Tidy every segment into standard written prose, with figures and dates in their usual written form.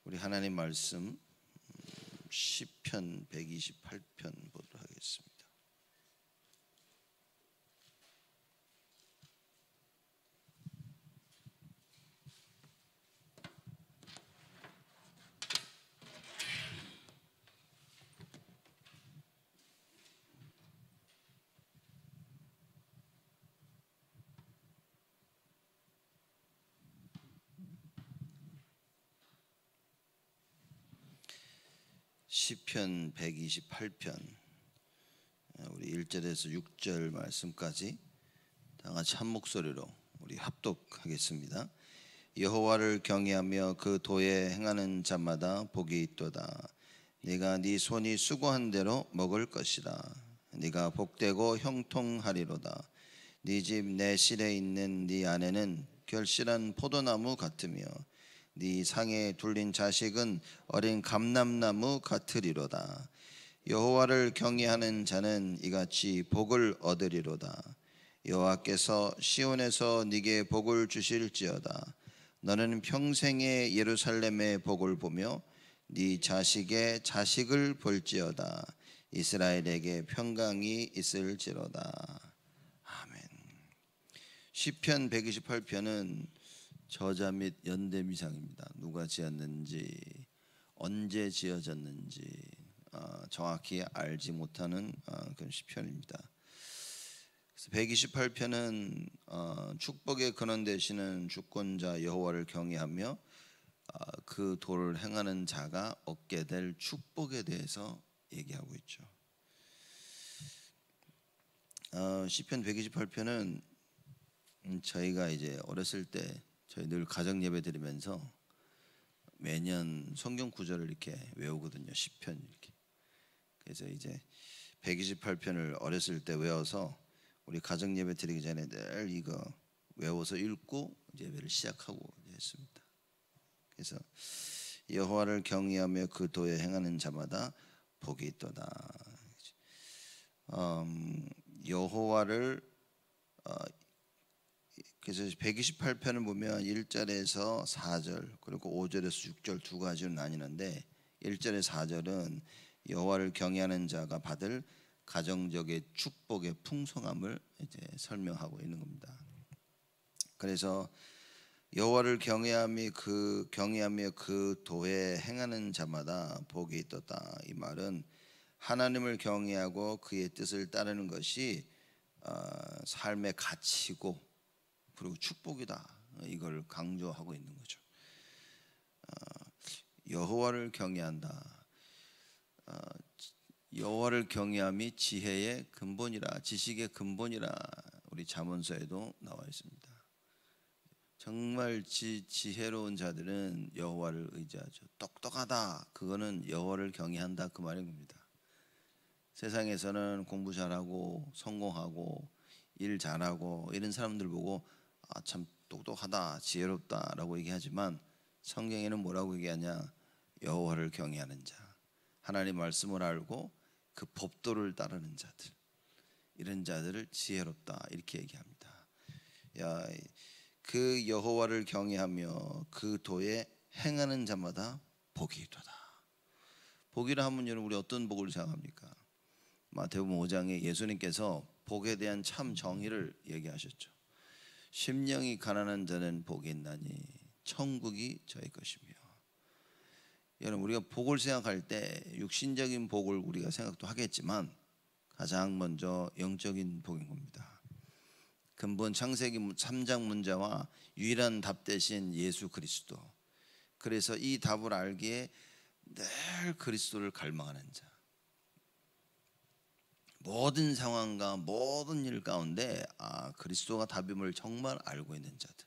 우리 하나님 말씀 시편 128편 보도록 하겠습니다. 시편 128편 우리 1절에서 6절 말씀까지 다 같이 한 목소리로 우리 합독하겠습니다. 여호와를 경외하며 그 도에 행하는 자마다 복이 있도다. 네가 네 손이 수고한 대로 먹을 것이라. 네가 복되고 형통하리로다. 네 집 내 실에 있는 네 아내는 결실한 포도나무 같으며 네 상에 둘린 자식은 어린 감람나무 같으리로다. 여호와를 경외하는 자는 이같이 복을 얻으리로다. 여호와께서 시온에서 네게 복을 주실지어다. 너는 평생에 예루살렘의 복을 보며 네 자식의 자식을 볼지어다. 이스라엘에게 평강이 있을지로다. 아멘. 시편 128편은 저자 및 연대미상입니다. 누가 지었는지, 언제 지어졌는지 정확히 알지 못하는 그런 시편입니다. 그래서 128편은 축복의 근원 되시는 주권자 여호와를 경외하며 그 도를 행하는 자가 얻게 될 축복에 대해서 얘기하고 있죠. 시편 128편은 저희가 이제 어렸을 때 저희 늘 가정 예배 드리면서 매년 성경 구절을 이렇게 외우거든요. 시편 이렇게. 그래서 이제 128편을 어렸을 때 외워서 우리 가정 예배 드리기 전에 늘 이거 외워서 읽고 예배를 시작하고 했습니다. 그래서 여호와를 경외하며 그 도에 행하는 자마다 복이 있도다. 여호와를 그래서 128편을 보면 1절에서 4절 그리고 5절에서 6절 두 가지로 나뉘는데 1절에 4절은 여호와를 경외하는 자가 받을 가정적인 축복의 풍성함을 이제 설명하고 있는 겁니다. 그래서 여호와를 경외하며 그 도에 행하는 자마다 복이 있도다. 이 말은 하나님을 경외하고 그의 뜻을 따르는 것이 삶의 가치고 그리고 축복이다. 이걸 강조하고 있는 거죠. 여호와를 경외한다. 여호와를 경외함이 지혜의 근본이라, 지식의 근본이라 우리 잠언서에도 나와 있습니다. 정말 지혜로운 자들은 여호와를 의지하죠. 똑똑하다. 그거는 여호와를 경외한다. 그 말인 겁니다. 세상에서는 공부 잘하고 성공하고 일 잘하고 이런 사람들 보고 참 똑똑하다, 지혜롭다라고 얘기하지만 성경에는 뭐라고 얘기하냐? 여호와를 경외하는 자, 하나님 말씀을 알고 그 법도를 따르는 자들, 이런 자들을 지혜롭다 이렇게 얘기합니다. 그 여호와를 경외하며 그 도에 행하는 자마다 복이 있도다. 복이라 하면 여러분 우리 어떤 복을 생각합니까? 마태복음 5장에 예수님께서 복에 대한 참 정의를 얘기하셨죠. 심령이 가난한 자는 복이 있나니 천국이 저희 것이며. 여러분 우리가 복을 생각할 때 육신적인 복을 우리가 생각도 하겠지만 가장 먼저 영적인 복인 겁니다. 근본 창세기 3장 문자와 유일한 답 대신 예수 그리스도. 그래서 이 답을 알기에 늘 그리스도를 갈망하는 자. 모든 상황과 모든 일 가운데 그리스도가 답임을 정말 알고 있는 자들.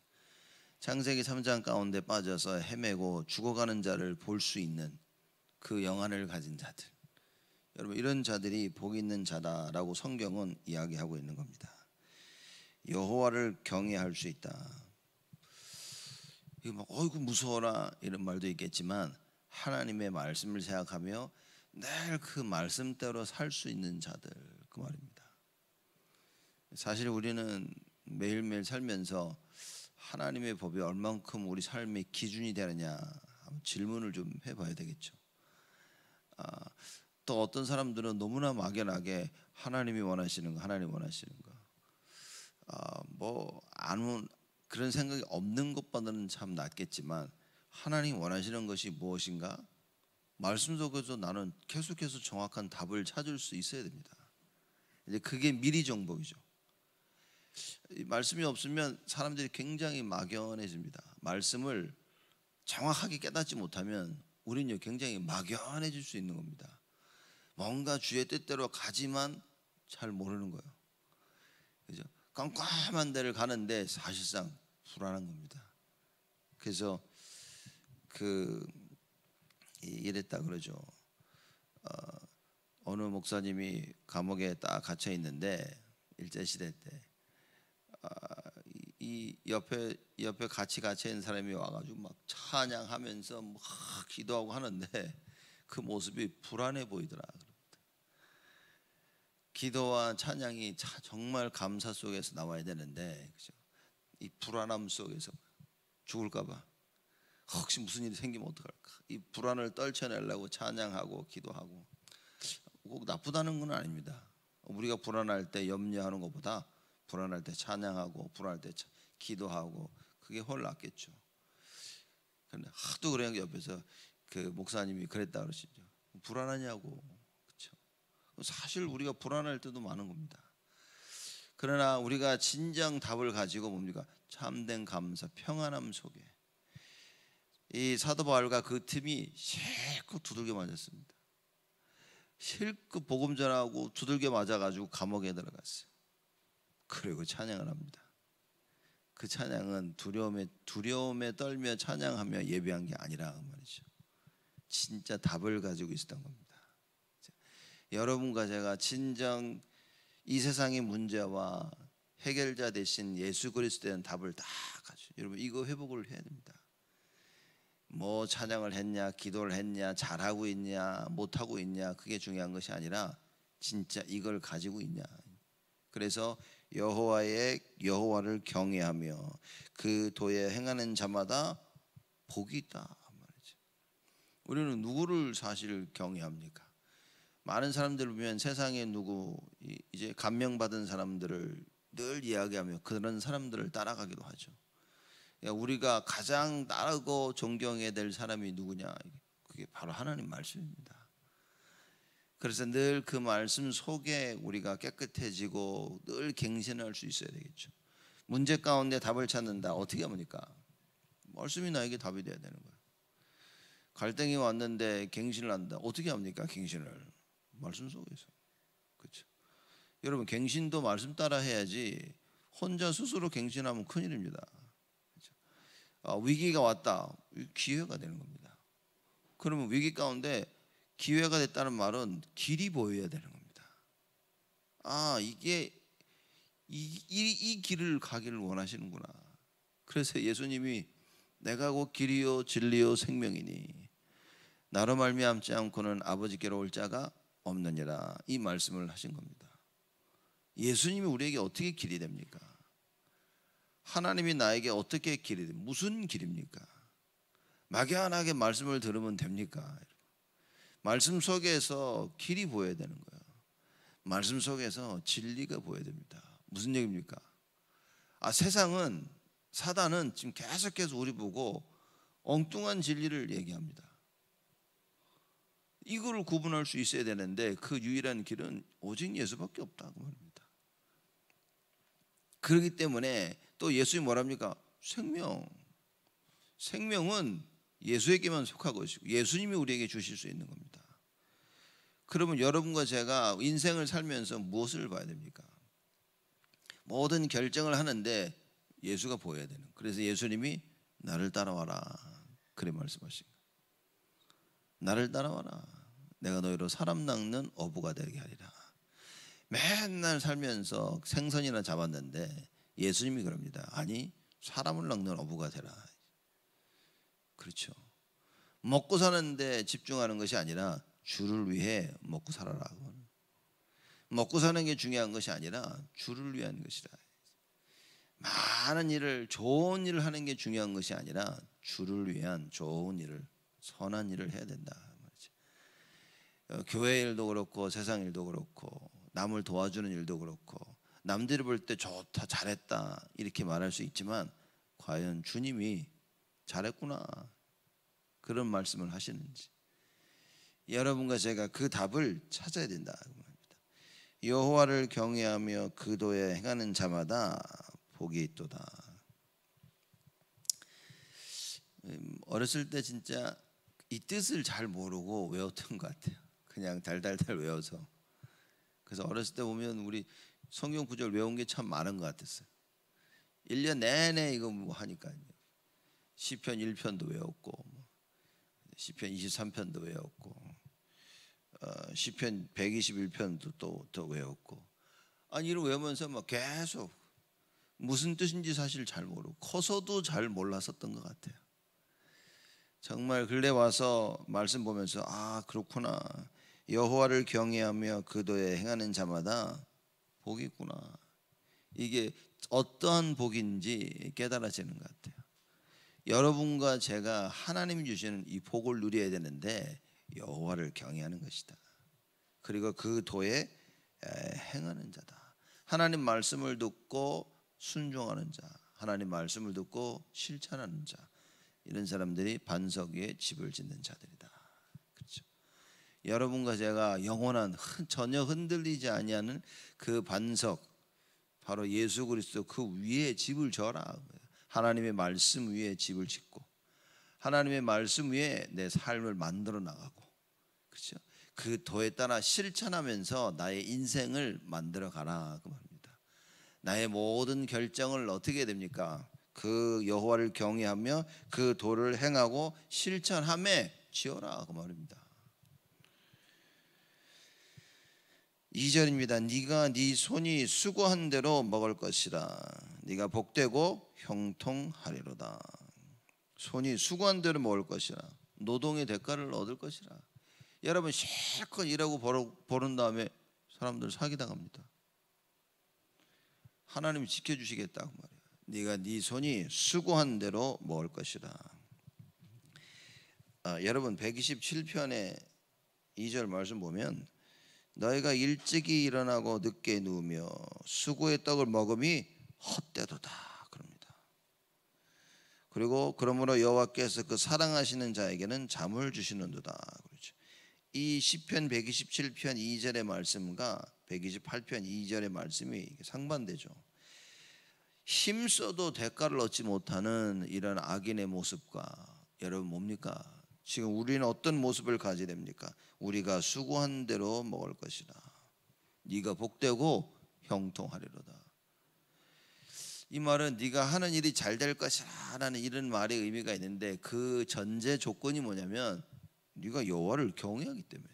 창세기 3장 가운데 빠져서 헤매고 죽어가는 자를 볼 수 있는 그 영안을 가진 자들. 여러분 이런 자들이 복 있는 자다라고 성경은 이야기하고 있는 겁니다. 여호와를 경외할 수 있다. 이거 막 어이구 무서워라 이런 말도 있겠지만 하나님의 말씀을 생각하며 늘 그 말씀대로 살 수 있는 자들, 그 말입니다. 사실 우리는 매일매일 살면서 하나님의 법이 얼만큼 우리 삶의 기준이 되느냐 질문을 좀 해봐야 되겠죠. 또 어떤 사람들은 너무나 막연하게 하나님이 원하시는 거, 하나님 원하시는 거, 뭐 아무 그런 생각이 없는 것보다는 참 낫겠지만 하나님 원하시는 것이 무엇인가? 말씀 속에서 나는 계속해서 정확한 답을 찾을 수 있어야 됩니다. 이제 그게 미리 정복이죠. 말씀이 없으면 사람들이 굉장히 막연해집니다. 말씀을 정확하게 깨닫지 못하면 우리는 굉장히 막연해질 수 있는 겁니다. 뭔가 주의 뜻대로 가지만 잘 모르는 거예요. 그죠? 깜깜한 데를 가는데 사실상 불안한 겁니다. 그래서 이랬다 그러죠. 어느 목사님이 감옥에 딱 갇혀 있는데 일제 시대 때 이 옆에 같이 갇혀 있는 사람이 와가지고 막 찬양하면서 막 기도하고 하는데 그 모습이 불안해 보이더라. 기도와 찬양이 정말 감사 속에서 나와야 되는데, 그죠? 이 불안함 속에서 죽을까봐, 혹시 무슨 일이 생기면 어떡할까, 이 불안을 떨쳐내려고 찬양하고 기도하고. 꼭 나쁘다는 건 아닙니다. 우리가 불안할 때 염려하는 것보다 불안할 때 찬양하고 불안할 때 기도하고 그게 훨 낫겠죠. 그런데 하도 그냥 옆에서 그 목사님이 그랬다 그러시죠. 불안하냐고. 그렇죠? 사실 우리가 불안할 때도 많은 겁니다. 그러나 우리가 진정 답을 가지고 뭡니까? 참된 감사, 평안함 속에 이 사도 바울과 그 틈이 실컷 두들겨 맞았습니다. 실컷 복음 전하고 두들겨 맞아가지고 감옥에 들어갔어요. 그리고 찬양을 합니다. 그 찬양은 두려움에 떨며 찬양하며 예배한 게 아니라 말이죠. 진짜 답을 가지고 있었던 겁니다. 여러분과 제가 진정 이 세상의 문제와 해결자 대신 예수 그리스도에 대한 답을 다 가지고, 여러분 이거 회복을 해야 됩니다. 뭐 찬양을 했냐, 기도를 했냐, 잘하고 있냐, 못하고 있냐, 그게 중요한 것이 아니라 진짜 이걸 가지고 있냐. 그래서 여호와를 경외하며 그 도에 행하는 자마다 복이 있다 말이죠. 우리는 누구를 사실 경외합니까? 많은 사람들을 보면 세상에 누구 이제 감명받은 사람들을 늘 이야기하며 그런 사람들을 따라가기도 하죠. 우리가 가장 따르고 존경해야 될 사람이 누구냐? 그게 바로 하나님 말씀입니다. 그래서 늘 그 말씀 속에 우리가 깨끗해지고 늘 갱신할 수 있어야 되겠죠. 문제 가운데 답을 찾는다. 어떻게 합니까? 말씀이 나에게 답이 돼야 되는 거예요. 갈등이 왔는데 갱신을 한다. 어떻게 합니까? 갱신을 말씀 속에서. 그렇죠. 여러분 갱신도 말씀 따라 해야지 혼자 스스로 갱신하면 큰일입니다. 그렇죠? 위기가 왔다. 기회가 되는 겁니다. 그러면 위기 가운데 기회가 됐다는 말은 길이 보여야 되는 겁니다. 이게 이 길을 가기를 원하시는구나. 그래서 예수님이 내가 곧 길이요 진리요 생명이니 나로 말미암지 않고는 아버지께로 올 자가 없느니라, 이 말씀을 하신 겁니다. 예수님이 우리에게 어떻게 길이 됩니까? 하나님이 나에게 어떻게 길이 됩니까? 무슨 길입니까? 막연하게 말씀을 들으면 됩니까? 말씀 속에서 길이 보여야 되는 거예요. 말씀 속에서 진리가 보여야 됩니다. 무슨 얘기입니까? 세상은, 사단은 지금 계속해서 우리 보고 엉뚱한 진리를 얘기합니다. 이거를 구분할 수 있어야 되는데 그 유일한 길은 오직 예수밖에 없다고 말입니다. 그렇기 때문에 또 예수님이 뭐랍니까? 생명은 예수에게만 속하고 있고 예수님이 우리에게 주실 수 있는 겁니다. 그러면 여러분과 제가 인생을 살면서 무엇을 봐야 됩니까? 모든 결정을 하는데 예수가 보여야 되는. 그래서 예수님이 나를 따라와라 그래 말씀하신 거예요. 나를 따라와라. 내가 너희로 사람 낚는 어부가 되게 하리라. 맨날 살면서 생선이나 잡았는데 예수님이 그럽니다. 아니, 사람을 낚는 어부가 되라. 그렇죠. 먹고 사는데 집중하는 것이 아니라 주를 위해 먹고 살아라. 먹고 사는 게 중요한 것이 아니라 주를 위한 것이라. 많은 일을, 좋은 일을 하는 게 중요한 것이 아니라 주를 위한 좋은 일을 선한 일을 해야 된다. 교회 일도 그렇고 세상 일도 그렇고 남을 도와주는 일도 그렇고 남들이 볼 때 좋다, 잘했다 이렇게 말할 수 있지만 과연 주님이 잘했구나 그런 말씀을 하시는지 여러분과 제가 그 답을 찾아야 된다. 여호와를 경외하며 그 도에 행하는 자마다 복이 있도다. 어렸을 때 진짜 이 뜻을 잘 모르고 외웠던 것 같아요. 그냥 달달달 외워서. 그래서 어렸을 때 보면 우리 성경 구절 외운 게 참 많은 것 같았어요. 1년 내내 이거 뭐 하니까요. 시편 1편도 외웠고 시편 23편도 외웠고 시편 121편도 또 외웠고 아니 이걸 외우면서 막 계속 무슨 뜻인지 사실 잘 모르고 커서도 잘 몰랐었던 것 같아요. 정말 근래 와서 말씀 보면서 아 그렇구나. 여호와를 경외하며 그 도에 행하는 자마다 복이 있구나. 이게 어떠한 복인지 깨달아지는 것 같아요. 여러분과 제가 하나님이 주시는 이 복을 누려야 되는데 여호와를 경외하는 것이다. 그리고 그 도에 행하는 자다. 하나님 말씀을 듣고 순종하는 자, 하나님 말씀을 듣고 실천하는 자, 이런 사람들이 반석 위에 집을 짓는 자들이다. 그렇죠? 여러분과 제가 영원한 전혀 흔들리지 아니하는 그 반석, 바로 예수 그리스도 그 위에 집을 져라. 하나님의 말씀 위에 집을 짓고 하나님의 말씀 위에 내 삶을 만들어 나가고, 그렇죠? 그 도에 따라 실천하면서 나의 인생을 만들어 가라 그 말입니다. 나의 모든 결정을 어떻게 해야 됩니까? 그 여호와를 경외하며 그 도를 행하고 실천함에 지어라 그 말입니다. 2절입니다. 네가 네 손이 수고한 대로 먹을 것이라. 네가 복되고 형통하리로다. 손이 수고한 대로 먹을 것이라. 노동의 대가를 얻을 것이라. 여러분 실컷 일하고 버는 다음에 사람들 사기당합니다. 하나님이 지켜주시겠다 그 말이에요. 네가 네 손이 수고한 대로 먹을 것이라. 여러분 127편의 2절 말씀 보면 너희가 일찍이 일어나고 늦게 누우며 수고의 떡을 먹음이 헛되도다 그럽니다. 그리고 그러므로 여호와께서 그 사랑하시는 자에게는 잠을 주시는도다 그렇죠. 이 시편 127편 2절의 말씀과 128편 2절의 말씀이 상반되죠. 힘써도 대가를 얻지 못하는 이런 악인의 모습과 여러분 뭡니까? 지금 우리는 어떤 모습을 가져야 됩니까? 우리가 수고한 대로 먹을 것이라. 네가 복되고 형통하리로다. 이 말은 네가 하는 일이 잘 될 것이라 라는 이런 말의 의미가 있는데 그 전제 조건이 뭐냐면 네가 여호와를 경외하기 때문에,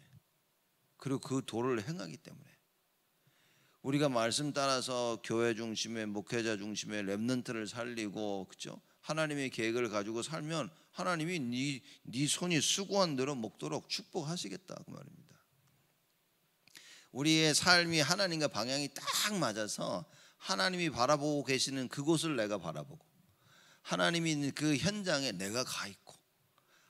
그리고 그 도를 행하기 때문에. 우리가 말씀 따라서 교회 중심의 목회자 중심의 렘넌트를 살리고, 그렇죠? 하나님의 계획을 가지고 살면 하나님이 네 손이 수고한 대로 먹도록 축복하시겠다 그 말입니다. 우리의 삶이 하나님과 방향이 딱 맞아서 하나님이 바라보고 계시는 그곳을 내가 바라보고 하나님이 있는 그 현장에 내가 가 있고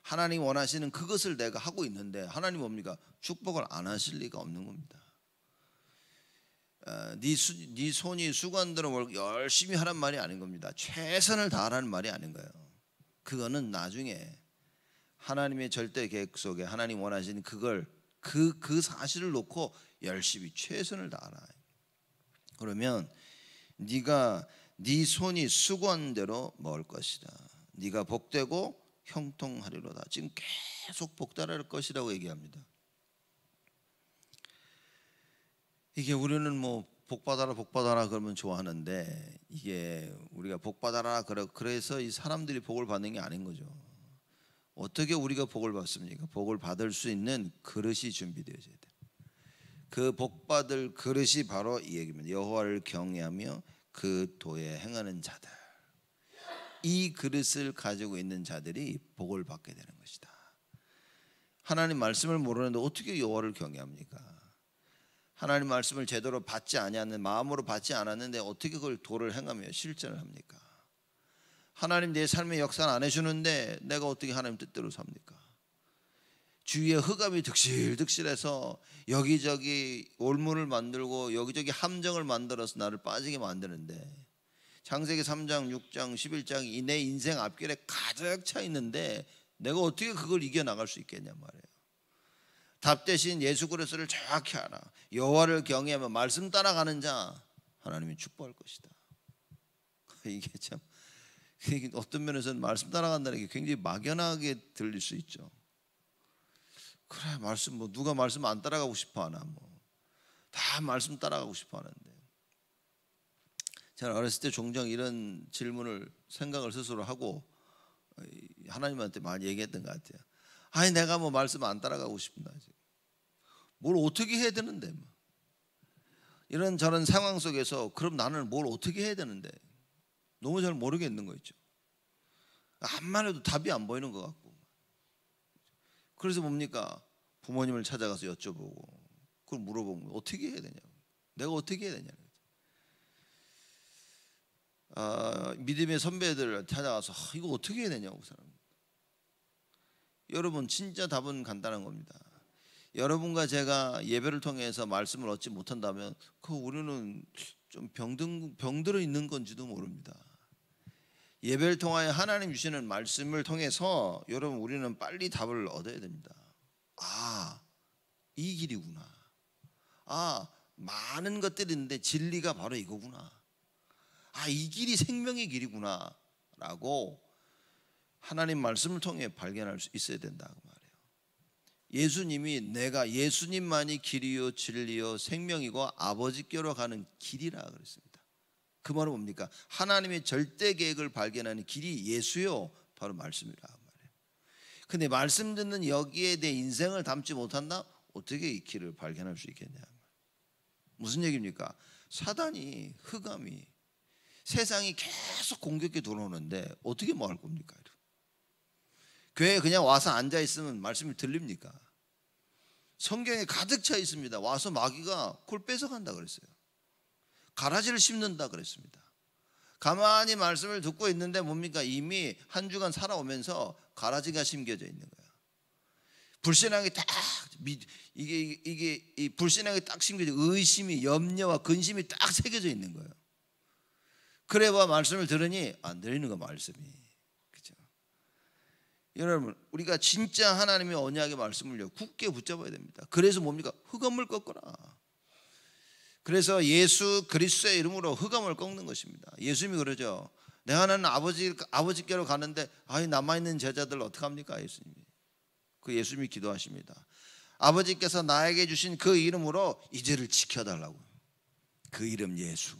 하나님이 원하시는 그것을 내가 하고 있는데 하나님 뭡니까? 축복을 안 하실 리가 없는 겁니다. 네 손이 수고한 대로 열심히 하란 말이 아닌 겁니다. 최선을 다하라는 말이 아닌 거예요. 그거는 나중에 하나님의 절대 계획 속에 하나님 원하시는 그걸 그 사실을 놓고 열심히 최선을 다하라. 그러면 네가 네 손이 수고한 대로 먹을 것이다. 네가 복되고 형통하리로다. 지금 계속 복달할 것이라고 얘기합니다. 이게 우리는 뭐 복받아라 그러면 좋아하는데 이게 우리가 복받아라 그래서 이 사람들이 복을 받는 게 아닌 거죠. 어떻게 우리가 복을 받습니까? 복을 받을 수 있는 그릇이 준비되어져야 돼요. 그 복받을 그릇이 바로 이 얘기입니다. 여호와를 경외하며 그 도에 행하는 자들. 이 그릇을 가지고 있는 자들이 복을 받게 되는 것이다. 하나님 말씀을 모르는데 어떻게 여호와를 경외합니까? 하나님 말씀을 제대로 받지 아니하는 마음으로 받지 않았는데 어떻게 그걸 도를 행하며 실천을 합니까? 하나님 내 삶의 역사는 안 해주는데 내가 어떻게 하나님 뜻대로 삽니까? 주위에 흑암이 득실득실해서 여기저기 올문을 만들고 여기저기 함정을 만들어서 나를 빠지게 만드는데, 창세기 3장, 6장, 11장이 내 인생 앞길에 가득 차 있는데 내가 어떻게 그걸 이겨나갈 수 있겠냐 말이에요. 답 대신 예수 그리스도를 정확히 알아. 여호와를 경외하며 말씀 따라가는 자 하나님이 축복할 것이다. 이게 참 어떤 면에서는 말씀 따라간다는 게 굉장히 막연하게 들릴 수 있죠. 그래, 말씀 뭐 누가 말씀 안 따라가고 싶어 하나, 뭐 다 말씀 따라가고 싶어 하는데, 제가 어렸을 때 종종 이런 질문을 생각을 스스로 하고 하나님한테 많이 얘기했던 것 같아요. 아니 내가 뭐 말씀 안 따라가고 싶나, 뭘 어떻게 해야 되는데, 뭐. 이런 저런 상황 속에서 그럼 나는 뭘 어떻게 해야 되는데 너무 잘 모르겠는 거 있죠. 암만 해도 답이 안 보이는 것 같고. 그래서 뭡니까? 부모님을 찾아가서 여쭤보고 그걸 물어보면 어떻게 해야 되냐고, 내가 어떻게 해야 되냐고. 믿음의 선배들을 찾아가서 이거 어떻게 해야 되냐고. 그 사람. 여러분 진짜 답은 간단한 겁니다. 여러분과 제가 예배를 통해서 말씀을 얻지 못한다면 우리는 좀 병들어 있는 건지도 모릅니다. 예배를 통하여 하나님 주시는 말씀을 통해서 여러분 우리는 빨리 답을 얻어야 됩니다. 이 길이구나. 많은 것들이 있는데 진리가 바로 이거구나. 이 길이 생명의 길이구나 라고 하나님 말씀을 통해 발견할 수 있어야 된다고 말해요. 예수님이 내가 예수님만이 길이요 진리요 생명이고 아버지께로 가는 길이라 그랬습니다. 그 말은 뭡니까? 하나님의 절대 계획을 발견하는 길이 예수요, 바로 말씀이라 말해요. 근데 말씀 듣는 여기에 내 인생을 담지 못한다? 어떻게 이 길을 발견할 수 있겠냐. 무슨 얘기입니까? 사단이, 흑암이, 세상이 계속 공격해 들어오는데 어떻게 뭐 할 겁니까? 교회에 그냥 와서 앉아 있으면 말씀이 들립니까? 성경에 가득 차 있습니다. 와서 마귀가 그걸 뺏어간다 그랬어요. 가라지를 씹는다 그랬습니다. 가만히 말씀을 듣고 있는데 뭡니까? 이미 한 주간 살아오면서 가라지가 심겨져 있는 거야. 불신앙이 딱 이게 이 불신앙이 딱 심겨져, 의심이, 염려와 근심이 딱 새겨져 있는 거예요. 그래봐 말씀을 들으니 안 들리는 거 말씀이. 그렇죠? 여러분 우리가 진짜 하나님의 언약의 말씀을요 굳게 붙잡아야 됩니다. 그래서 뭡니까? 흑암을 꺾어라. 그래서 예수 그리스도의 이름으로 흑암을 꺾는 것입니다. 예수님이 그러죠. 내가 아버지께로 가는데 남아있는 제자들 어떡합니까? 예수님이. 그 예수님이 기도하십니다. 아버지께서 나에게 주신 그 이름으로 이 죄를 지켜달라고. 그 이름 예수.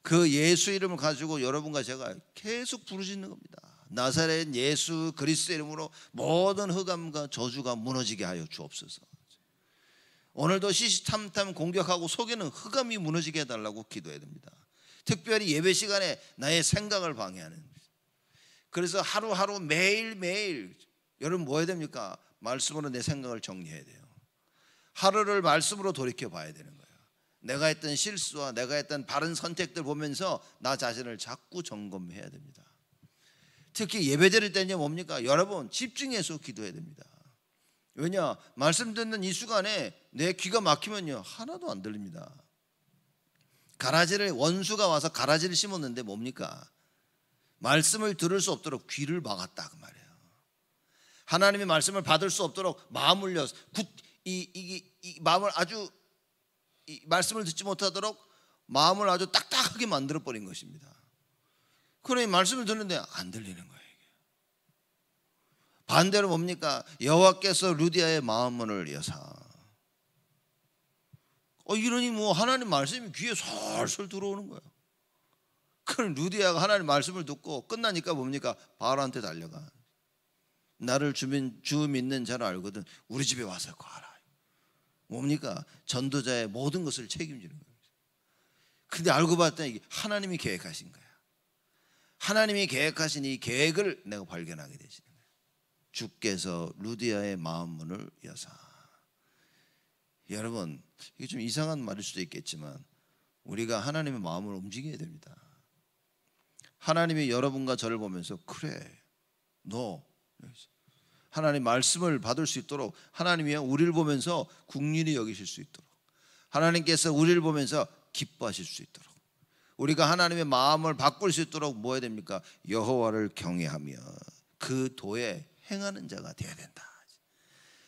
그 예수 이름을 가지고 여러분과 제가 계속 부르짖는 겁니다. 나사렛 예수 그리스도의 이름으로 모든 흑암과 저주가 무너지게 하여 주옵소서. 오늘도 시시탐탐 공격하고 속에는 흑암이 무너지게 해달라고 기도해야 됩니다. 특별히 예배 시간에 나의 생각을 방해하는. 그래서 하루하루 매일매일 여러분 뭐 해야 됩니까? 말씀으로 내 생각을 정리해야 돼요. 하루를 말씀으로 돌이켜 봐야 되는 거예요. 내가 했던 실수와 내가 했던 바른 선택들 보면서 나 자신을 자꾸 점검해야 됩니다. 특히 예배 드릴 때는 뭡니까? 여러분 집중해서 기도해야 됩니다. 왜냐? 말씀 듣는 이 시간에 내 귀가 막히면요 하나도 안 들립니다. 원수가 와서 가라지를 심었는데 뭡니까? 말씀을 들을 수 없도록 귀를 막았다 그 말이에요. 하나님의 말씀을 받을 수 없도록 마음을 마음을 아주 말씀을 듣지 못하도록 마음을 아주 딱딱하게 만들어 버린 것입니다. 그러니 말씀을 듣는데 안 들리는 거예요. 반대로 뭡니까? 여호와께서 루디아의 마음문을 여사. 이러니 뭐 하나님 말씀이 귀에 솔솔 들어오는 거예요. 그럼 루디아가 하나님 말씀을 듣고 끝나니까 뭡니까? 바로한테 달려가. 나를 주 믿는 자를 알거든 우리 집에 와서 거하라. 뭡니까? 전도자의 모든 것을 책임지는 거예요. 근데 알고 봤더니 이게 하나님이 계획하신 거야. 하나님이 계획하신 이 계획을 내가 발견하게 되시는 거예요. 주께서 루디아의 마음문을 여사. 여러분 이게 좀 이상한 말일 수도 있겠지만 우리가 하나님의 마음을 움직여야 됩니다. 하나님이 여러분과 저를 보면서 그래 너 하나님 말씀을 받을 수 있도록 하나님이 우리를 보면서 긍휼히 여기실 수 있도록 하나님께서 우리를 보면서 기뻐하실 수 있도록 우리가 하나님의 마음을 바꿀 수 있도록 뭐 해야 됩니까? 여호와를 경외하며 그 도에 행하는 자가 되어야 된다.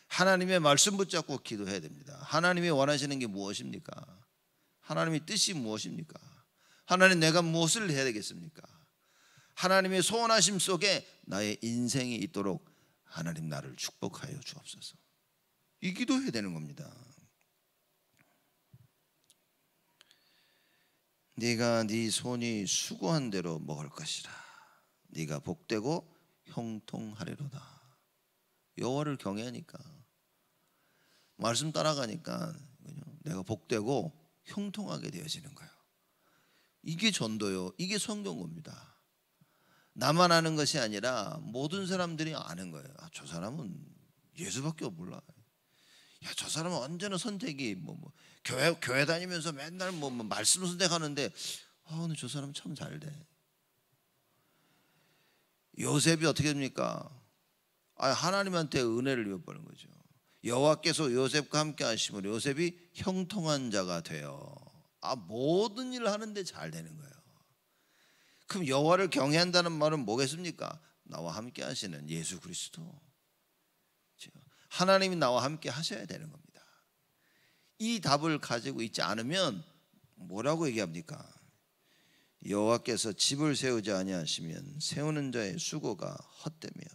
하나님의 말씀 붙잡고 기도해야 됩니다. 하나님이 원하시는 게 무엇입니까? 하나님의 뜻이 무엇입니까? 하나님 내가 무엇을 해야 되겠습니까? 하나님의 소원하심 속에 나의 인생이 있도록 하나님 나를 축복하여 주옵소서. 이 기도해야 되는 겁니다. 네가 네 손이 수고한 대로 먹을 것이라. 네가 복되고 형통하리로다. 여호와를 경외하니까 말씀 따라가니까 내가 복되고 형통하게 되어지는 거예요. 이게 전도요. 이게 성경입니다. 나만 아는 것이 아니라 모든 사람들이 아는 거예요. 아, 저 사람은 예수밖에 몰라. 야, 저 사람은 언제나 선택이 교회 다니면서 맨날 말씀 선택하는데 근데 저 사람 참 잘 돼. 요셉이 어떻게 됩니까? 하나님한테 은혜를 입어버린 거죠. 여호와께서 요셉과 함께 하심으로 요셉이 형통한 자가 되어 모든 일을 하는데 잘 되는 거예요. 그럼 여호와를 경외한다는 말은 뭐겠습니까? 나와 함께 하시는 예수 그리스도. 하나님이 나와 함께 하셔야 되는 겁니다. 이 답을 가지고 있지 않으면 뭐라고 얘기합니까? 여호와께서 집을 세우지 아니하시면 세우는 자의 수고가 헛되며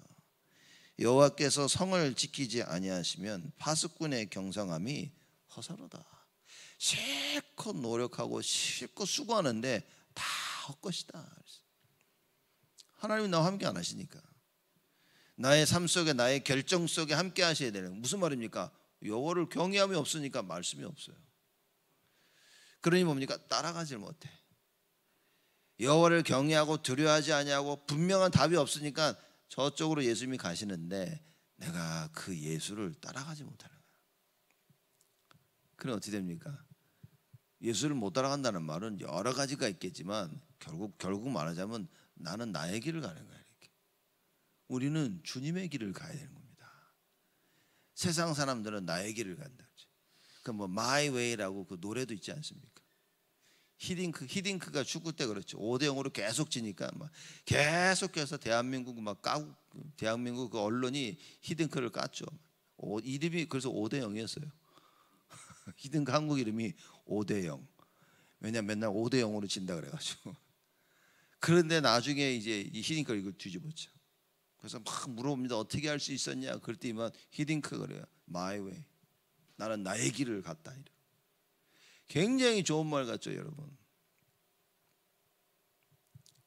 여호와께서 성을 지키지 아니하시면 파수꾼의 경성함이 허사로다. 실컷 노력하고 실컷 수고하는데 다 헛것이다. 하나님이 나와 함께 안 하시니까 나의 삶 속에 나의 결정 속에 함께 하셔야 되는 무슨 말입니까? 여호와를 경외함이 없으니까 말씀이 없어요. 그러니 뭡니까? 따라가질 못해. 여호와를 경외하고 두려워하지 아니하고 분명한 답이 없으니까 저쪽으로 예수님이 가시는데 내가 그 예수를 따라가지 못하는 거야. 그럼 어떻게 됩니까? 예수를 못 따라간다는 말은 여러 가지가 있겠지만 결국 말하자면 나는 나의 길을 가는 거야. 이렇게. 우리는 주님의 길을 가야 되는 겁니다. 세상 사람들은 나의 길을 간다. 그 My Way라고 그 노래도 있지 않습니까? 히딩크가 축구 때 그렇죠. 5대0으로 계속 지니까 막 계속해서 대한민국 대한민국 그 언론이 히딩크를 깠죠. 이름이 그래서 5대0이었어요. 히딩크 한국 이름이 5대0. 왜냐면 맨날 5대0으로 진다 그래가지고. 그런데 나중에 이제 이 히딩크가 이걸 뒤집었죠. 그래서 막 물어봅니다. 어떻게 할 수 있었냐? 그랬더니만 히딩크가 그래요. My way. 나는 나의 길을 갔다. 굉장히 좋은 말 같죠, 여러분.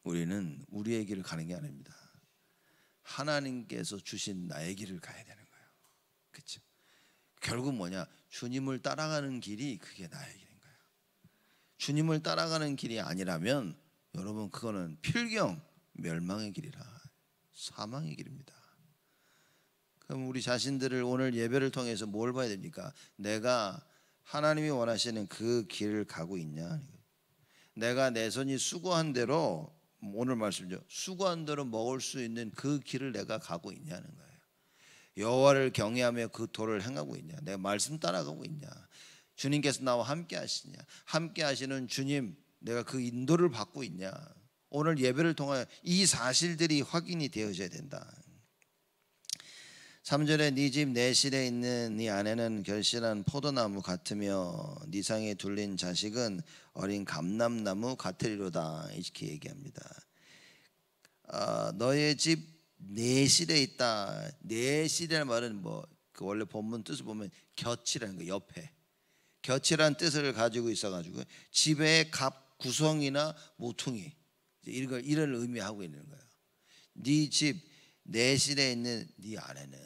우리는 우리의 길을 가는 게 아닙니다. 하나님께서 주신 나의 길을 가야 되는 거예요. 그렇죠? 결국 뭐냐? 주님을 따라가는 길이 그게 나의 길인 거예요. 주님을 따라가는 길이 아니라면 여러분 그거는 필경 멸망의 길이라 사망의 길입니다. 그럼 우리 자신들을 오늘 예배를 통해서 뭘 봐야 됩니까? 내가 하나님이 원하시는 그 길을 가고 있냐? 내가 내 손이 수고한 대로 오늘 말씀이죠. 수고한 대로 먹을 수 있는 그 길을 내가 가고 있냐는 거예요. 여호와를 경외하며 그 도를 행하고 있냐? 내가 말씀 따라가고 있냐? 주님께서 나와 함께 하시냐? 함께 하시는 주님, 내가 그 인도를 받고 있냐? 오늘 예배를 통하여 이 사실들이 확인이 되어져야 된다. 3절에 네 집 내 실에 있는 네 아내는 결실한 포도나무 같으며 네 상에 둘린 자식은 어린 감람나무 같으리로다. 이렇게 얘기합니다. 너의 집 내 실에 있다. 내 실이라는 말은 그 원래 본문 뜻을 보면 곁이라는 거, 옆에 곁이라는 뜻을 가지고 있어가지고 집의 갑 구성이나 모퉁이 이런 의미하고 있는 거예요. 네 집 내 실에 있는 네 아내는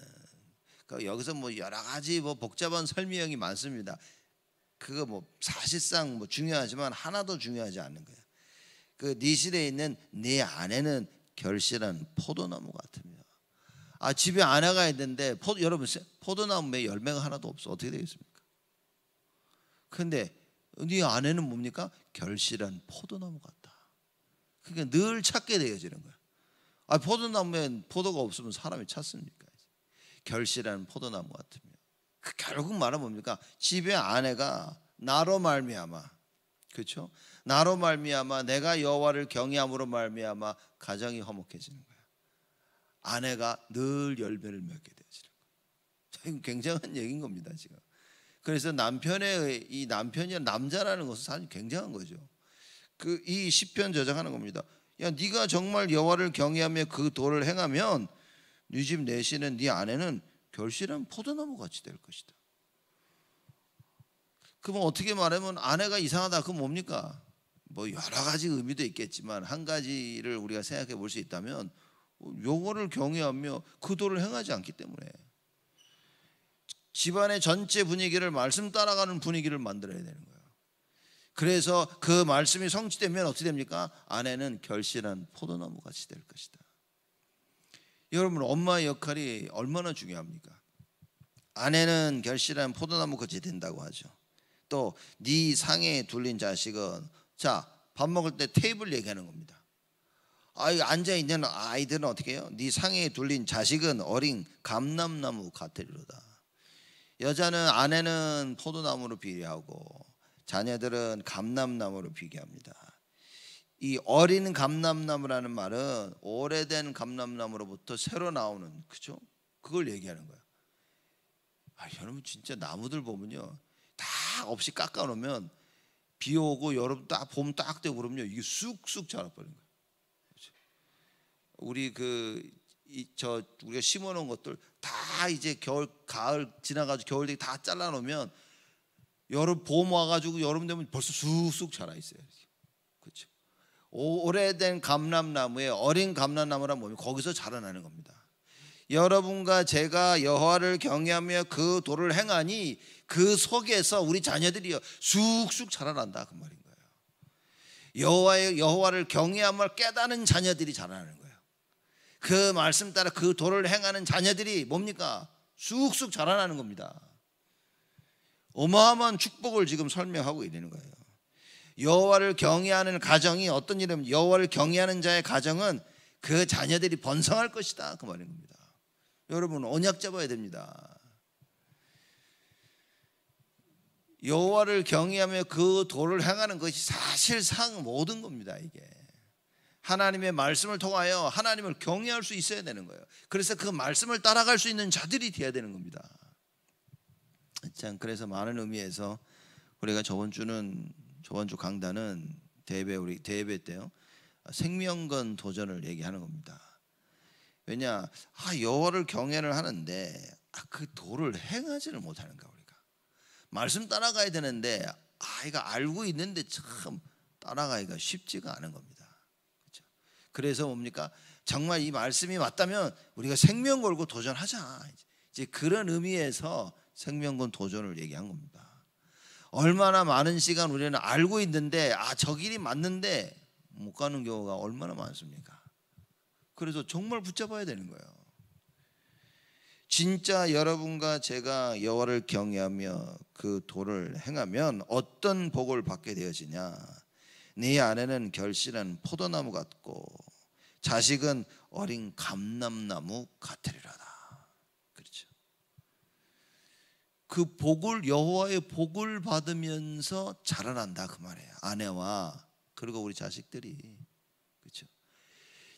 여기서 여러 가지 복잡한 설명이 많습니다. 그거 사실상 중요하지만 하나도 중요하지 않는 거예요. 그 네 실에 있는 네 아내는 결실한 포도나무 같으며. 집에 아내가 있는데 여러분 포도나무에 열매가 하나도 없어. 어떻게 되겠습니까? 근데 네 아내는 뭡니까? 결실한 포도나무 같다. 그러니까 늘 찾게 되어지는 거야. 포도나무에 포도가 없으면 사람이 찾습니까? 결실한 포도나무 같으며. 그 결국 말은 뭡니까? 집의 아내가 나로 말미암아, 그렇죠? 나로 말미암아 내가 여호와를 경외함으로 말미암아 가정이 화목해지는 거야. 아내가 늘 열매를 맺게 되어지는 거야. 굉장한 얘기인 겁니다 지금. 그래서 이 남편이 남자라는 것은 사실 굉장한 거죠. 이 시편 저작하는 겁니다. 야, 네가 정말 여호와를 경외하며 그 도를 행하면 네 집 내시는 네 아내는 결실한 포도나무 같이 될 것이다. 그럼 어떻게 말하면 아내가 이상하다 그럼 뭡니까? 뭐 여러 가지 의미도 있겠지만 한 가지를 우리가 생각해 볼 수 있다면 여호와를 경외하며 그 도를 행하지 않기 때문에 집안의 전체 분위기를 말씀 따라가는 분위기를 만들어야 되는 거예요. 그래서 그 말씀이 성취되면 어떻게 됩니까? 아내는 결실한 포도나무 같이 될 것이다. 여러분, 엄마의 역할이 얼마나 중요합니까? 아내는 결실한 포도나무 같이 된다고 하죠. 또 네 상에 둘린 자식은, 자, 밥 먹을 때 테이블 얘기하는 겁니다. 앉아있는 아이들은 어떻게 해요? 네 상에 둘린 자식은 어린 감람나무 같으리로다. 아내는 포도나무로 비유하고 자녀들은 감람나무로 비교합니다. 이 어린 감람나무라는 말은 오래된 감람나무로부터 새로 나오는, 그죠? 그걸 얘기하는 거예요. 여러분 진짜 나무들 보면요, 다 없이 깎아 놓으면 비 오고 여름 딱 봄 딱 되고 그러면요 이게 쑥쑥 자라버리는 거예요. 그렇죠? 우리가 심어놓은 것들 다 이제 가을 지나가지고 겨울 되게 다 잘라 놓으면 여름 봄 와가지고 여름 되면 벌써 쑥쑥 자라 있어요. 그렇죠? 오래된 감람나무에 어린 감람나무란 뭐면 거기서 자라나는 겁니다. 여러분과 제가 여호와를 경외하며 그 도를 행하니 그 속에서 우리 자녀들이 쑥쑥 자라난다 그 말인 거예요. 여호와를 경외함을 깨닫는 자녀들이 자라나는 거예요. 그 말씀 따라 그 도를 행하는 자녀들이 뭡니까? 쑥쑥 자라나는 겁니다. 어마어마한 축복을 지금 설명하고 있는 거예요. 여호와를 경외하는 가정이 어떤 일이냐면, 여호와를 경외하는 자의 가정은 그 자녀들이 번성할 것이다 그 말인 겁니다. 여러분 언약 잡아야 됩니다. 여호와를 경외하며 그 도를 행하는 것이 사실상 모든 겁니다. 이게 하나님의 말씀을 통하여 하나님을 경외할 수 있어야 되는 거예요. 그래서 그 말씀을 따라갈 수 있는 자들이 되어야 되는 겁니다. 참, 그래서 많은 의미에서 우리가 저번 주 강단은 대예배 때요 생명건 도전을 얘기하는 겁니다. 왜냐, 여호와를 경외를 하는데 그 도를 행하지를 못하는가. 우리가 말씀 따라가야 되는데 이거 알고 있는데 참 따라가기가 쉽지가 않은 겁니다. 그렇죠? 그래서 뭡니까? 정말 이 말씀이 맞다면 우리가 생명 걸고 도전하자. 이제 그런 의미에서 생명건 도전을 얘기한 겁니다. 얼마나 많은 시간 우리는 알고 있는데 저 길이 맞는데 못 가는 경우가 얼마나 많습니까? 그래서 정말 붙잡아야 되는 거예요. 진짜 여러분과 제가 여호와를 경외하며 그 도를 행하면 어떤 복을 받게 되어지냐? 네 아내는 결실한 포도나무 같고 자식은 어린 감람나무 같으리라다. 그렇죠? 그 복을, 여호와의 복을 받으면서 자라난다 그 말이에요. 아내와 그리고 우리 자식들이. 그렇죠?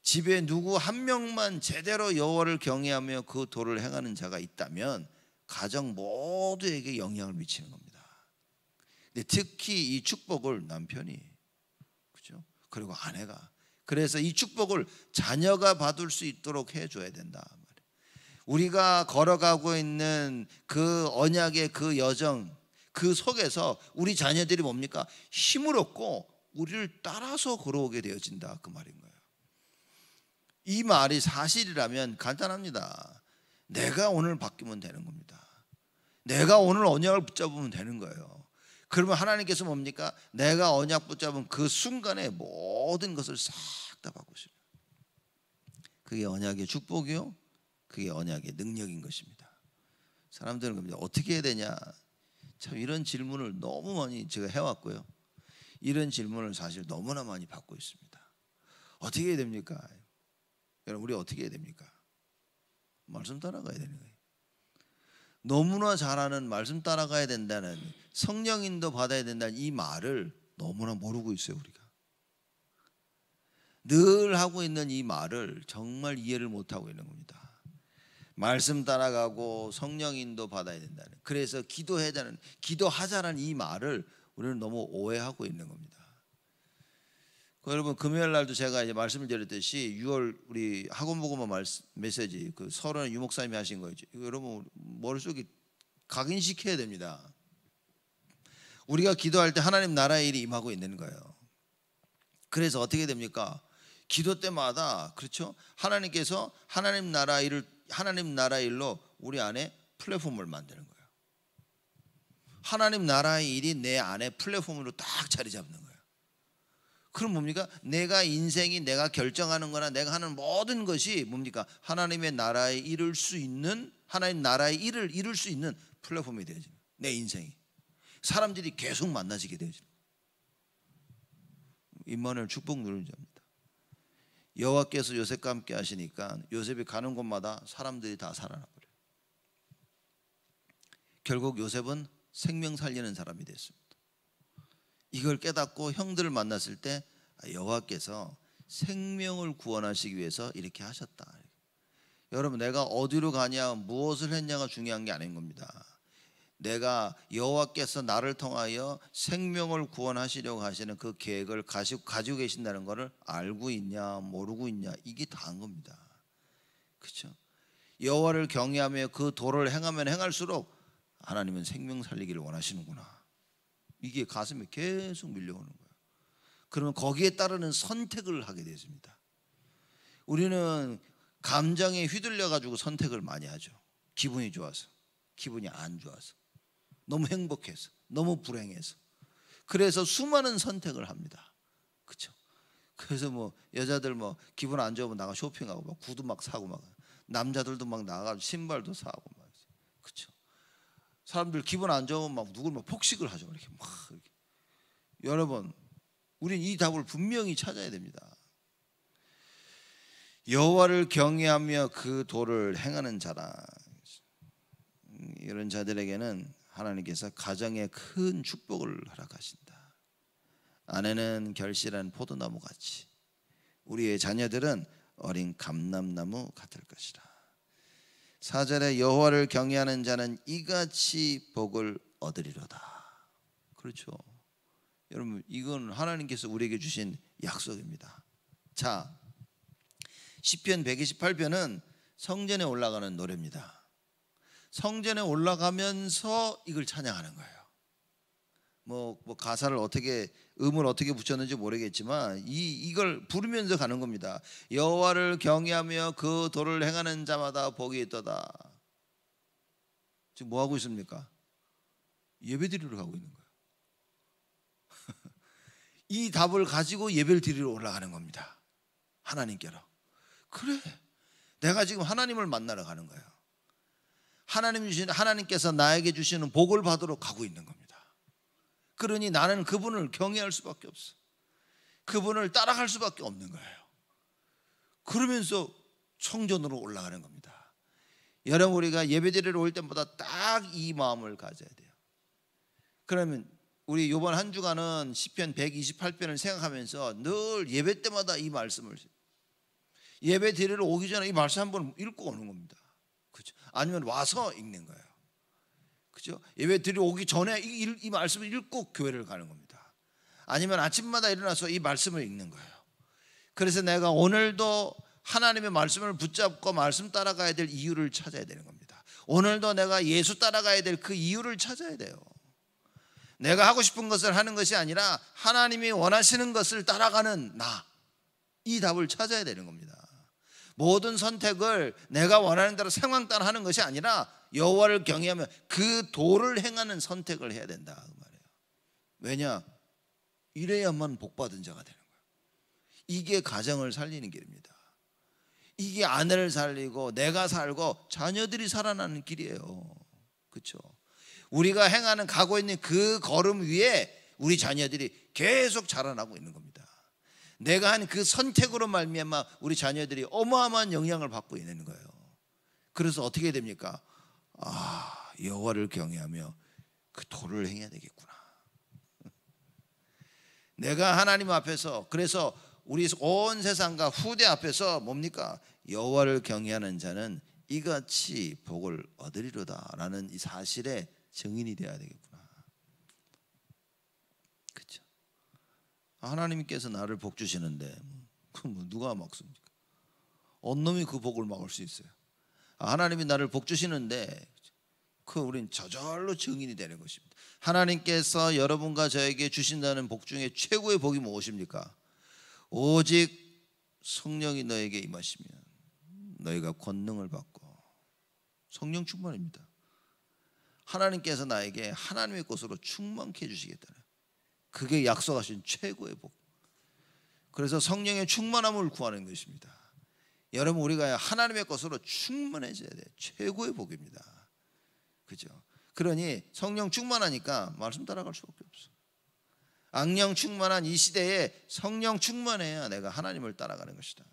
집에 누구 한 명만 제대로 여호와를 경외하며 그 도를 행하는 자가 있다면 가정 모두에게 영향을 미치는 겁니다. 근데 특히 이 축복을 남편이, 그렇죠? 그리고 아내가, 그래서 이 축복을 자녀가 받을 수 있도록 해줘야 된다. 우리가 걸어가고 있는 그 언약의 그 여정, 그 속에서 우리 자녀들이 뭡니까? 힘을 얻고 우리를 따라서 걸어오게 되어진다 그 말인 거예요. 이 말이 사실이라면 간단합니다. 내가 오늘 바뀌면 되는 겁니다. 내가 오늘 언약을 붙잡으면 되는 거예요. 그러면 하나님께서 뭡니까? 내가 언약 붙잡은 그 순간에 모든 것을 싹 다 바꾸시는, 그게 언약의 축복이요, 그게 언약의 능력인 것입니다. 사람들은 그럽니다. 어떻게 해야 되냐? 참 이런 질문을 너무 많이 제가 해왔고요. 이런 질문을 사실 너무나 많이 받고 있습니다. 어떻게 해야 됩니까? 여러분, 우리 어떻게 해야 됩니까? 말씀 따라가야 되는 거예요. 너무나 잘하는, 말씀 따라가야 된다는, 성령 인도 받아야 된다는 이 말을 너무나 모르고 있어요. 우리가 늘 하고 있는 이 말을 정말 이해를 못하고 있는 겁니다. 말씀 따라가고 성령 인도 받아야 된다는, 그래서 기도해야 되는, 기도하자는 이 말을 우리는 너무 오해하고 있는 겁니다. 여러분, 금요일 날도 제가 이제 말씀을 드렸듯이 6월 우리 학원복음화 메시지 그 서론 유목사님이 하신 거죠. 여러분 머릿속에 각인시켜야 됩니다. 우리가 기도할 때 하나님 나라의 일이 임하고 있는 거예요. 그래서 어떻게 됩니까? 기도 때마다, 그렇죠? 하나님께서 하나님 나라 일로 우리 안에 플랫폼을 만드는 거예요. 하나님 나라의 일이 내 안에 플랫폼으로 딱 자리 잡는 거예요. 그럼 뭡니까? 내가 인생이 내가 결정하는 거나 내가 하는 모든 것이 뭡니까? 하나님의 나라에 이룰 수 있는, 하나님 나라의 일을 이룰 수 있는 플랫폼이 되어지는, 내 인생이 사람들이 계속 만나지게 되어지는, 임마누엘 축복 누리는 자입니다. 여호와께서 요셉과 함께 하시니까 요셉이 가는 곳마다 사람들이 다 살아나 버려요. 결국 요셉은 생명 살리는 사람이 됐습니다. 이걸 깨닫고 형들을 만났을 때 여호와께서 생명을 구원하시기 위해서 이렇게 하셨다. 여러분, 내가 어디로 가냐, 무엇을 했냐가 중요한 게 아닌 겁니다. 내가 여호와께서 나를 통하여 생명을 구원하시려고 하시는 그 계획을 가지고 계신다는 것을 알고 있냐 모르고 있냐, 이게 다인 겁니다. 그렇죠? 여호와를 경외하며 그 도를 행하면 행할수록 하나님은 생명 살리기를 원하시는구나, 이게 가슴에 계속 밀려오는 거예요. 그러면 거기에 따르는 선택을 하게 되습니다. 우리는 감정에 휘둘려 가지고 선택을 많이 하죠. 기분이 좋아서, 기분이 안 좋아서, 너무 행복해서, 너무 불행해서. 그래서 수많은 선택을 합니다. 그렇죠? 그래서 뭐 여자들 뭐 기분 안 좋으면 나가 쇼핑하고 막 구두 막 사고, 막 남자들도 막 나가 신발도 사고 막. 그렇죠? 사람들 기분 안 좋으면 막 누굴 막 폭식을 하죠. 이렇게 막 이렇게. 여러분, 우리는 이 답을 분명히 찾아야 됩니다. 여호와를 경외하며 그 도를 행하는 자라, 이런 자들에게는 하나님께서 가정에 큰 축복을 허락하신다. 아내는 결실한 포도나무 같이, 우리의 자녀들은 어린 감람나무 같을 것이라. 4절에 여호와를 경외하는 자는 이같이 복을 얻으리로다. 그렇죠? 여러분, 이건 하나님께서 우리에게 주신 약속입니다. 자, 시편 128편은 성전에 올라가는 노래입니다. 성전에 올라가면서 이걸 찬양하는 거예요. 뭐 가사를 어떻게, 음을 어떻게 붙였는지 모르겠지만 이걸 부르면서 가는 겁니다. 여호와를 경외하며 그 도를 행하는 자마다 복이 있도다. 지금 뭐 하고 있습니까? 예배드리러 가고 있는 거예요. 이 답을 가지고 예배를 드리러 올라가는 겁니다. 하나님께로. 그래, 내가 지금 하나님을 만나러 가는 거예요. 하나님께서 나에게 주시는 복을 받으러 가고 있는 겁니다. 그러니 나는 그분을 경외할 수밖에 없어. 그분을 따라갈 수밖에 없는 거예요. 그러면서 성전으로 올라가는 겁니다. 여러분, 우리가 예배드리러 올 때마다 딱 이 마음을 가져야 돼요. 그러면 우리 이번 한 주간은 시편 128편을 생각하면서 늘 예배 때마다 이 말씀을, 예배 드리러 오기 전에 이 말씀 한번 읽고 오는 겁니다. 그렇죠? 아니면 와서 읽는 거예요. 그렇죠? 예배 드리러 오기 전에 이 말씀을 읽고 교회를 가는 겁니다. 아니면 아침마다 일어나서 이 말씀을 읽는 거예요. 그래서 내가 오늘도 하나님의 말씀을 붙잡고 말씀 따라가야 될 이유를 찾아야 되는 겁니다. 오늘도 내가 예수 따라가야 될 그 이유를 찾아야 돼요. 내가 하고 싶은 것을 하는 것이 아니라 하나님이 원하시는 것을 따라가는 나, 이 답을 찾아야 되는 겁니다. 모든 선택을 내가 원하는 대로 상황 따라 하는 것이 아니라 여호와를 경외하며 그 도를 행하는 선택을 해야 된다, 그 말이에요. 왜냐? 이래야만 복받은 자가 되는 거예요. 이게 가정을 살리는 길입니다. 이게 아내를 살리고 내가 살고 자녀들이 살아나는 길이에요. 그렇죠? 우리가 행하는, 가고 있는 그 걸음 위에 우리 자녀들이 계속 자라나고 있는 겁니다. 내가 한 그 선택으로 말미암아 우리 자녀들이 어마어마한 영향을 받고 있는 거예요. 그래서 어떻게 됩니까? 여호와를 경외하며 그 도를 행해야 되겠구나. 내가 하나님 앞에서, 그래서 우리 온 세상과 후대 앞에서 뭡니까? 여호와를 경외하는 자는 이같이 복을 얻으리로다라는 이 사실의 증인이 되어야 되겠구나. 그렇죠? 하나님께서 나를 복 주시는데 뭐 누가 막습니까? 온놈이 그 복을 막을 수 있어요. 하나님이 나를 복 주시는데 우린 저절로 증인이 되는 것입니다. 하나님께서 여러분과 저에게 주신다는 복 중에 최고의 복이 무엇입니까? 오직 성령이 너에게 임하시면 너희가 권능을 받고, 성령 충만입니다. 하나님께서 나에게 하나님의 것으로 충만케 해주시겠다는, 그게 약속하신 최고의 복. 그래서 성령의 충만함을 구하는 것입니다. 여러분, 우리가 하나님의 것으로 충만해져야 돼요. 최고의 복입니다. 그죠? 그러니 성령 충만하니까 말씀 따라갈 수밖에 없어. 악령 충만한 이 시대에 성령 충만해야 내가 하나님을 따라가는 것이다.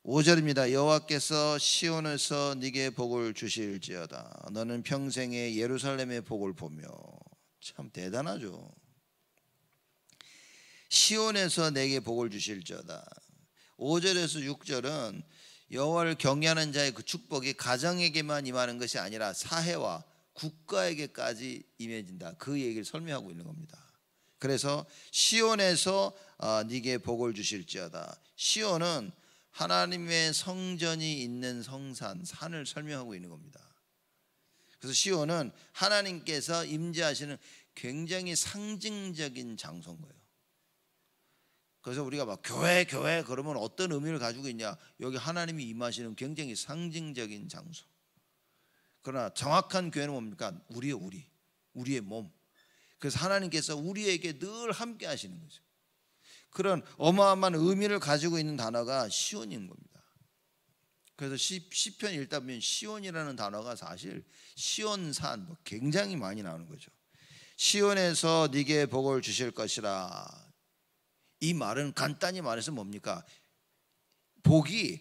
5절입니다. 여호와께서 시온에서 네게 복을 주실지어다. 너는 평생에 예루살렘의 복을 보며. 참 대단하죠. 시온에서 내게 복을 주실지어다. 5절에서 6절은 여호와를 경외하는 자의 그 축복이 가정에게만 임하는 것이 아니라 사회와 국가에게까지 임해진다. 그 얘기를 설명하고 있는 겁니다. 그래서 시온에서 네게 복을 주실지어다. 시온은 하나님의 성전이 있는 성산, 산을 설명하고 있는 겁니다. 그래서 시온은 하나님께서 임재하시는 굉장히 상징적인 장소인 거예요. 그래서 우리가 막 교회 그러면 어떤 의미를 가지고 있냐? 여기 하나님이 임하시는 굉장히 상징적인 장소. 그러나 정확한 교회는 뭡니까? 우리의 몸. 그래서 하나님께서 우리에게 늘 함께 하시는 거죠. 그런 어마어마한 의미를 가지고 있는 단어가 시온인 겁니다. 그래서 시편 읽다 보면 시온이라는 단어가 사실 시온산 굉장히 많이 나오는 거죠. 시온에서 네게 복을 주실 것이라. 이 말은 간단히 말해서 뭡니까? 복이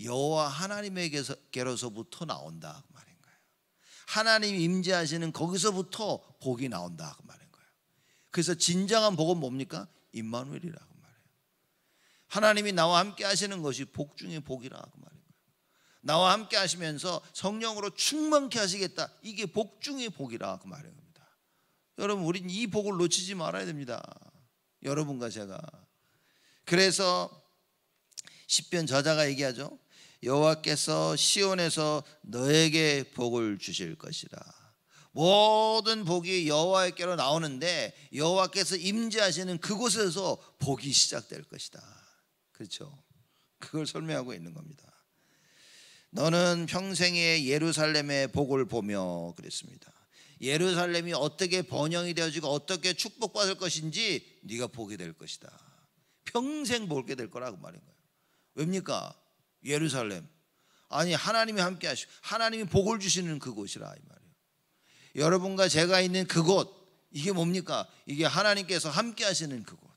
여호와 하나님에게로서부터 나온다 그 말인 거예요. 하나님이 임재하시는 거기서부터 복이 나온다 그 말인 거예요. 그래서 진정한 복은 뭡니까? 임마누엘이라 그 말이에요. 하나님이 나와 함께 하시는 것이 복 중에 복이라 그 말인 거예요. 나와 함께 하시면서 성령으로 충만케 하시겠다. 이게 복 중에 복이라 그 말인 겁니다. 여러분, 우린 이 복을 놓치지 말아야 됩니다. 여러분과 제가. 그래서 시편 저자가 얘기하죠. 여호와께서 시온에서 너에게 복을 주실 것이라. 모든 복이 여호와께로 나오는데 여호와께서 임재하시는 그곳에서 복이 시작될 것이다. 그렇죠? 그걸 설명하고 있는 겁니다. 너는 평생에 예루살렘의 복을 보며 그랬습니다. 예루살렘이 어떻게 번영이 되어지고 어떻게 축복받을 것인지 네가 보게 될 것이다. 평생 보게 될 거라고 말인 거예요. 왜입니까? 예루살렘. 아니, 하나님이 함께 하시고 하나님이 복을 주시는 그곳이라 이 말이에요. 여러분과 제가 있는 그곳, 이게 뭡니까? 이게 하나님께서 함께 하시는 그곳.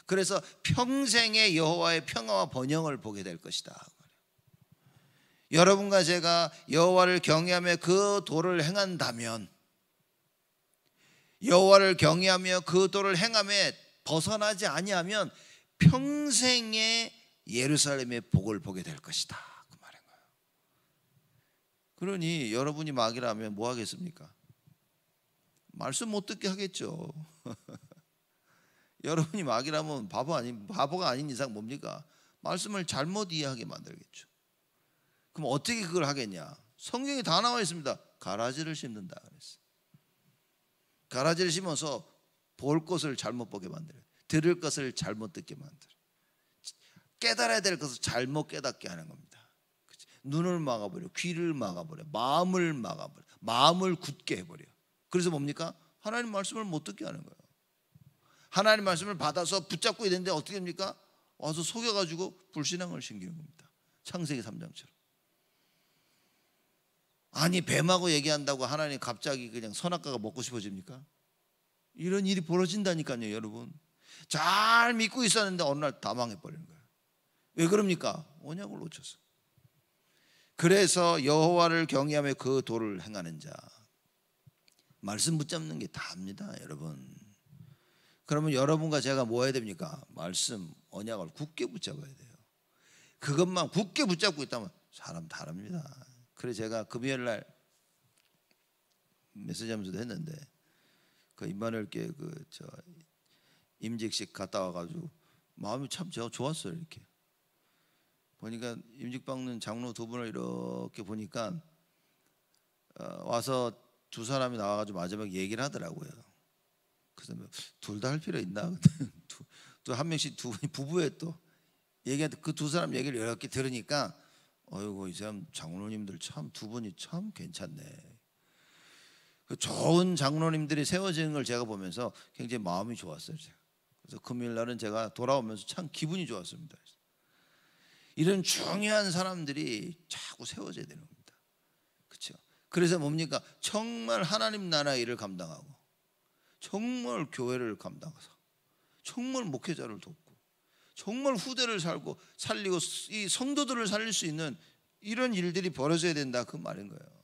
그래서 평생의 여호와의 평화와 번영을 보게 될 것이다. 여러분과 제가 여호와를 경외하며 그 도를 행한다면, 여호와를 경외하며 그 도를 행함에 벗어나지 아니하면 평생의 예루살렘의 복을 보게 될 것이다 그 말인 거예요. 그러니 여러분이 마귀라면 뭐 하겠습니까? 말씀 못 듣게 하겠죠. 여러분이 마귀라면 바보가 아닌 이상 뭡니까? 말씀을 잘못 이해하게 만들겠죠. 그럼 어떻게 그걸 하겠냐? 성경에 다 나와 있습니다. 가라지를 심는다 그랬어요. 가라지를 심어서 볼 것을 잘못 보게 만들어요. 들을 것을 잘못 듣게 만들어요. 깨달아야 될 것을 잘못 깨닫게 하는 겁니다. 그치? 눈을 막아버려, 귀를 막아버려, 마음을 막아버려, 마음을 굳게 해버려. 그래서 뭡니까? 하나님 말씀을 못 듣게 하는 거예요. 하나님 말씀을 받아서 붙잡고 있는데 어떻게 됩니까? 와서 속여가지고 불신앙을 심기는 겁니다. 창세기 3장처럼. 아니, 뱀하고 얘기한다고 하나님 갑자기 그냥 선악과가 먹고 싶어집니까? 이런 일이 벌어진다니까요, 여러분. 잘 믿고 있었는데 어느 날 다 망해버리는 거예요. 왜 그럽니까? 언약을 놓쳤어. 그래서 여호와를 경외하며 그 도를 행하는 자. 말씀 붙잡는 게 다입니다, 여러분. 그러면 여러분과 제가 뭐 해야 됩니까? 말씀, 언약을 굳게 붙잡아야 돼요. 그것만 굳게 붙잡고 있다면 사람 다릅니다. 그래서 제가 금요일 날 메시지 하면서도 했는데, 그 임마누엘교회 저 임직식 갔다 와가지고 마음이 참 제가 좋았어요. 이렇게 보니까 임직 박는 장로 두 분을 이렇게 보니까 와서 두 사람이 나와가지고 마지막에 얘기를 하더라고요. 그래서 둘 다 할 필요 있나? 또 한 명씩 두 분이 부부에 또 얘기하는데 그 두 사람 얘기를 이렇게 들으니까 어이구, 이 사람 장로님들 참 두 분이 참 괜찮네. 그 좋은 장로님들이 세워지는 걸 제가 보면서 굉장히 마음이 좋았어요. 그래서 금요일 날은 제가 돌아오면서 참 기분이 좋았습니다. 이런 중요한 사람들이 자꾸 세워져야 되는 겁니다. 그렇죠? 그래서 뭡니까? 정말 하나님 나라의 일을 감당하고, 정말 교회를 감당해서, 정말 목회자를 돕고, 정말 후대를 살리고 이 성도들을 살릴 수 있는 이런 일들이 벌어져야 된다, 그 말인 거예요.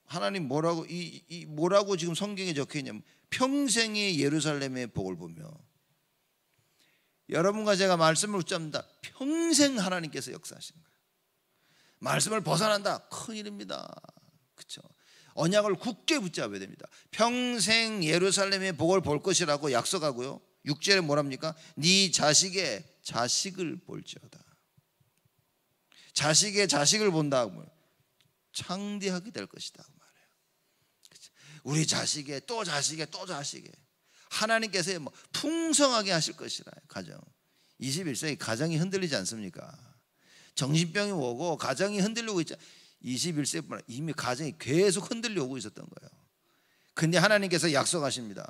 하나님 뭐라고 지금 성경에 적혀 있냐면 평생의 예루살렘의 복을 보며, 여러분과 제가 말씀을 붙잡는다, 평생 하나님께서 역사하시는 거예요. 말씀을 벗어난다, 큰일입니다. 그렇죠? 언약을 굳게 붙잡아야 됩니다. 평생 예루살렘의 복을 볼 것이라고 약속하고요. 6절에 뭐랍니까? 네 자식의 자식을 볼지어다. 자식의 자식을 본다고 창대하게 될 것이다 그 말이에요. 그렇죠? 우리 자식의 또 자식의 또 자식의 하나님께서 뭐 풍성하게 하실 것이라. 가정 21세기 가정이 흔들리지 않습니까? 정신병이 오고 가정이 흔들리고 있죠. 21세기뿐만 이미 가정이 계속 흔들려오고 있었던 거예요. 근데 하나님께서 약속하십니다.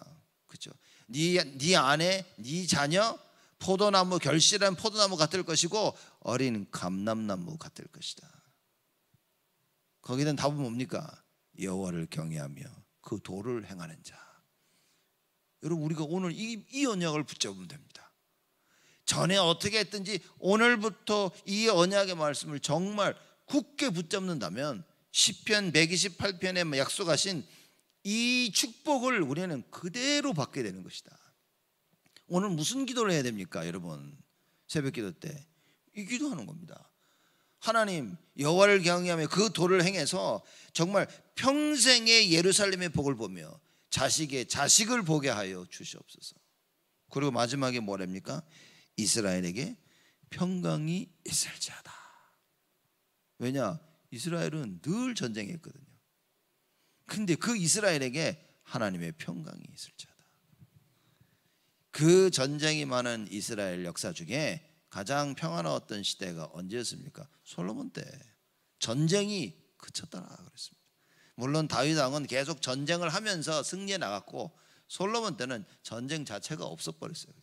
그렇죠? 네 아내, 네 자녀 포도나무, 결실한 포도나무 같을 것이고 어린 감람나무 같을 것이다. 거기는 답은 뭡니까? 여호와를 경외하며 그 도를 행하는 자. 여러분, 우리가 오늘 이 언약을 붙잡으면 됩니다. 전에 어떻게 했든지 오늘부터 이 언약의 말씀을 정말 굳게 붙잡는다면 시편 128편에 약속하신 이 축복을 우리는 그대로 받게 되는 것이다. 오늘 무슨 기도를 해야 됩니까, 여러분? 새벽 기도 때 이 기도하는 겁니다. 하나님, 여호와를 경외하며 그 도를 행해서 정말 평생의 예루살렘의 복을 보며 자식의 자식을 보게 하여 주시옵소서. 그리고 마지막에 뭐랍니까? 이스라엘에게 평강이 있을지어다. 왜냐? 이스라엘은 늘 전쟁했거든요. 근데 그 이스라엘에게 하나님의 평강이 있을지어다. 그 전쟁이 많은 이스라엘 역사 중에 가장 평안했던 시대가 언제였습니까? 솔로몬 때. 전쟁이 그쳤더라 그랬습니다. 물론 다윗 왕은 계속 전쟁을 하면서 승리해 나갔고 솔로몬 때는 전쟁 자체가 없어버렸어요.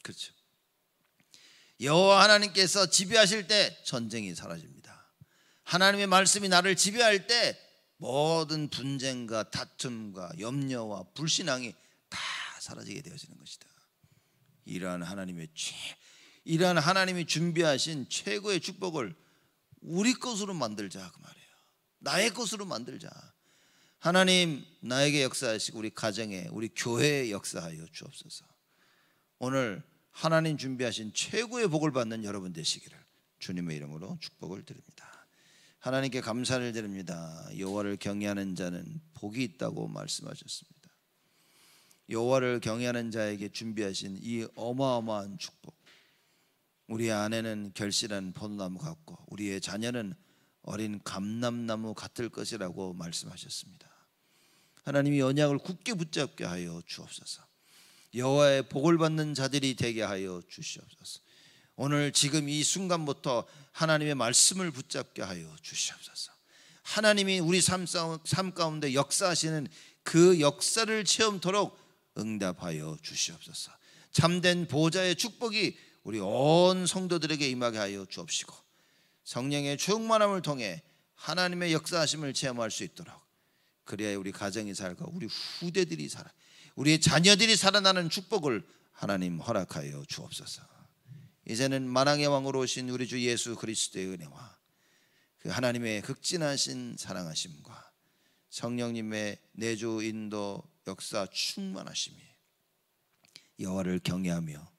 그렇죠? 여호와 하나님께서 지배하실 때 전쟁이 사라집니다. 하나님의 말씀이 나를 지배할 때 모든 분쟁과 다툼과 염려와 불신앙이 다 사라지게 되어지는 것이다. 이러한 하나님이 준비하신 최고의 축복을 우리 것으로 만들자 그 말이에요. 나의 것으로 만들자. 하나님, 나에게 역사하시고 우리 가정에, 우리 교회에 역사하여 주옵소서. 오늘 하나님 준비하신 최고의 복을 받는 여러분 되시기를 주님의 이름으로 축복을 드립니다. 하나님께 감사를 드립니다. 여호와를 경외하는 자는 복이 있다고 말씀하셨습니다. 여호와를 경외하는 자에게 준비하신 이 어마어마한 축복, 우리의 아내는 결실한 포도나무 같고 우리의 자녀는 어린 감람나무 같을 것이라고 말씀하셨습니다. 하나님이 언약을 굳게 붙잡게 하여 주옵소서. 여호와의 복을 받는 자들이 되게 하여 주시옵소서. 오늘 지금 이 순간부터 하나님의 말씀을 붙잡게 하여 주시옵소서. 하나님이 우리 삶 가운데 역사하시는 그 역사를 체험토록 응답하여 주시옵소서. 참된 보좌의 축복이 우리 온 성도들에게 임하게 하여 주옵시고 성령의 충만함을 통해 하나님의 역사하심을 체험할 수 있도록, 그래야 우리 가정이 살고 우리 후대들이 살아, 우리의 자녀들이 살아나는 축복을 하나님 허락하여 주옵소서. 이제는 만왕의 왕으로 오신 우리 주 예수 그리스도의 은혜와 그 하나님의 극진하신 사랑하심과 성령님의 내주 인도 역사 충만하심이 여호와를 경외하며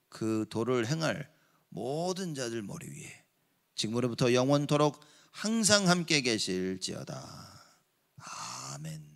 그 도를 행할 모든 자들 머리 위에 지금으로부터 영원토록 항상 함께 계실지어다. 아멘.